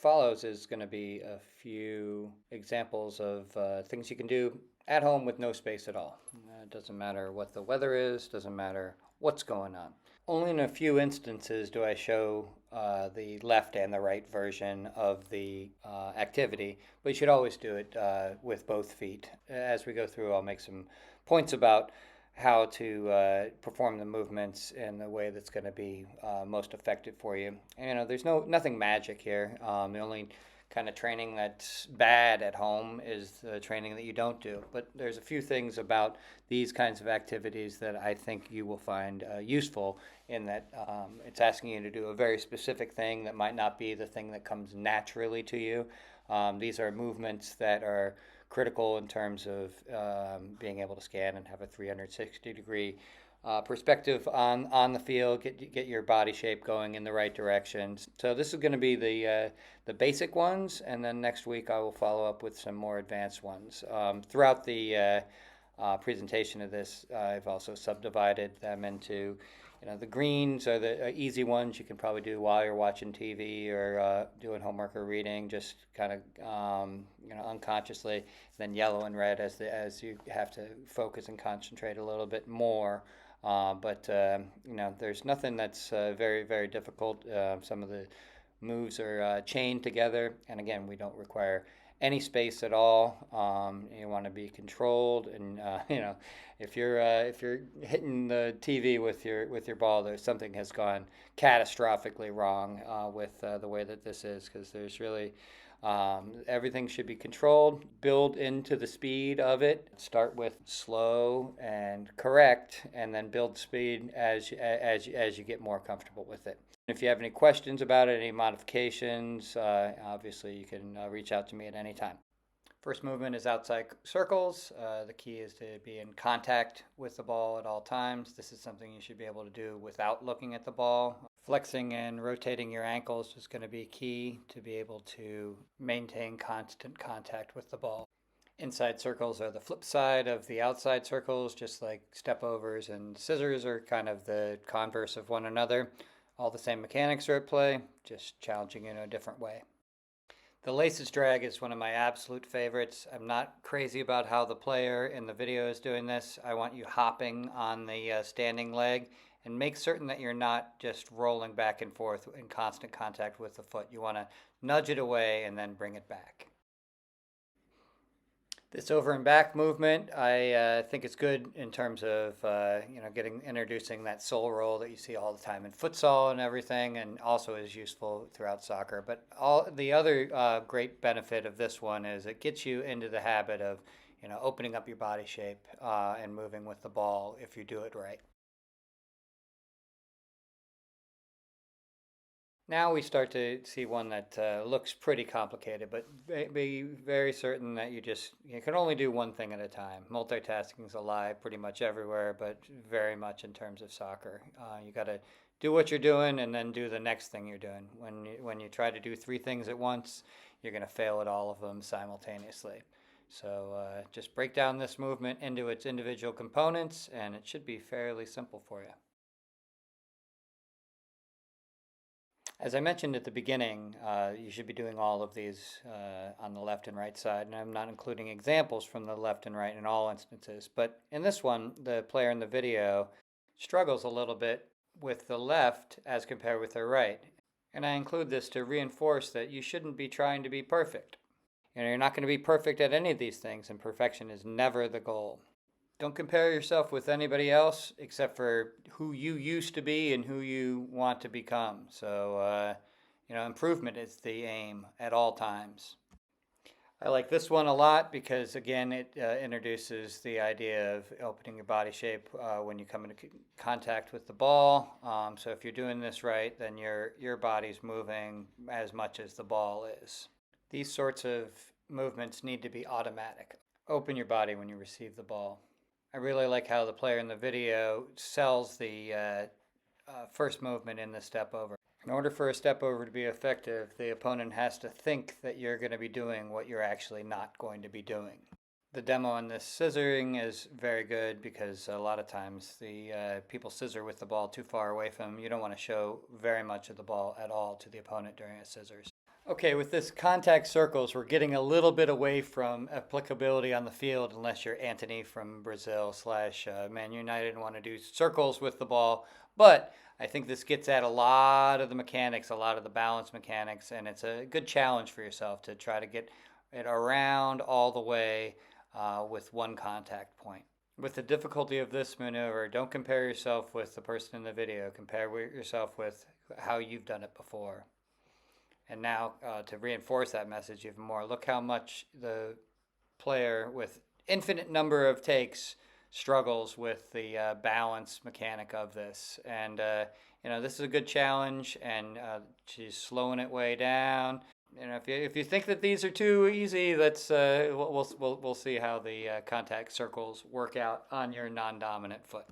follows is going to be a few examples of things you can do at home with no space at all. It doesn't matter what the weather is, doesn't matter what's going on. Only in a few instances do I show the left and the right version of the activity, but you should always do it with both feet. As we go through, I'll make some points about how to perform the movements in the way that's going to be most effective for you. And, there's nothing magic here. The only kind of training that's bad at home is the training that you don't do. But there's a few things about these kinds of activities that I think you will find useful in that it's asking you to do a very specific thing that might not be the thing that comes naturally to you. These are movements that are critical in terms of being able to scan and have a 360-degree perspective on the field, get your body shape going in the right direction. So this is going to be the basic ones, and then next week I will follow up with some more advanced ones. Throughout the presentation of this, I've also subdivided them into, the greens are the easy ones you can probably do while you're watching TV or doing homework or reading, just kind of unconsciously. Then yellow and red as you have to focus and concentrate a little bit more. But there's nothing that's very, very difficult. Some of the moves are chained together, and again, we don't require any space at all. You want to be controlled, and if you're hitting the TV with your ball, there's something has gone catastrophically wrong with the way that this is, because there's really everything should be controlled, build into the speed of it. Start with slow and correct, and then build speed as you get more comfortable with it. If you have any questions about it, any modifications, obviously you can reach out to me at any time. First movement is outside circles. The key is to be in contact with the ball at all times. This is something you should be able to do without looking at the ball. Flexing and rotating your ankles is going to be key to be able to maintain constant contact with the ball. Inside circles are the flip side of the outside circles, just like stepovers and scissors are kind of the converse of one another. All the same mechanics are at play, just challenging in a different way. The laces drag is one of my absolute favorites. I'm not crazy about how the player in the video is doing this. I want you hopping on the standing leg, and make certain that you're not just rolling back and forth in constant contact with the foot. You want to nudge it away and then bring it back. This over and back movement, I think it's good in terms of introducing that sole roll that you see all the time in futsal and everything, and also is useful throughout soccer. But all the other great benefit of this one is it gets you into the habit of opening up your body shape and moving with the ball if you do it right. Now we start to see one that looks pretty complicated, but be very certain that you can only do one thing at a time. Multitasking is alive pretty much everywhere, but very much in terms of soccer. You got to do what you're doing and then do the next thing you're doing. When you try to do three things at once, you're going to fail at all of them simultaneously. So just break down this movement into its individual components, and it should be fairly simple for you. As I mentioned at the beginning, you should be doing all of these on the left and right side, and I'm not including examples from the left and right in all instances. But in this one, the player in the video struggles a little bit with the left as compared with the right. And I include this to reinforce that you shouldn't be trying to be perfect. You're not going to be perfect at any of these things, and perfection is never the goal. Don't compare yourself with anybody else except for who you used to be and who you want to become. So, improvement is the aim at all times. I like this one a lot because, again, it introduces the idea of opening your body shape when you come into contact with the ball. So if you're doing this right, then your body's moving as much as the ball is. These sorts of movements need to be automatic. Open your body when you receive the ball. I really like how the player in the video sells the first movement in the step over. In order for a step over to be effective, the opponent has to think that you're going to be doing what you're actually not going to be doing. The demo on this scissoring is very good because a lot of times the people scissor with the ball too far away from them. You don't want to show very much of the ball at all to the opponent during a scissors. Okay, with this contact circles, we're getting a little bit away from applicability on the field unless you're Anthony from Brazil slash Man United and want to do circles with the ball. But I think this gets at a lot of the mechanics, a lot of the balance mechanics, and it's a good challenge for yourself to try to get it around all the way with one contact point. With the difficulty of this maneuver, don't compare yourself with the person in the video. Compare yourself with how you've done it before. And now, to reinforce that message even more, look how much the player with infinite number of takes struggles with the balance mechanic of this. And this is a good challenge, and she's slowing it way down. If you think that these are too easy, let's we'll see how the contact circles work out on your non-dominant foot.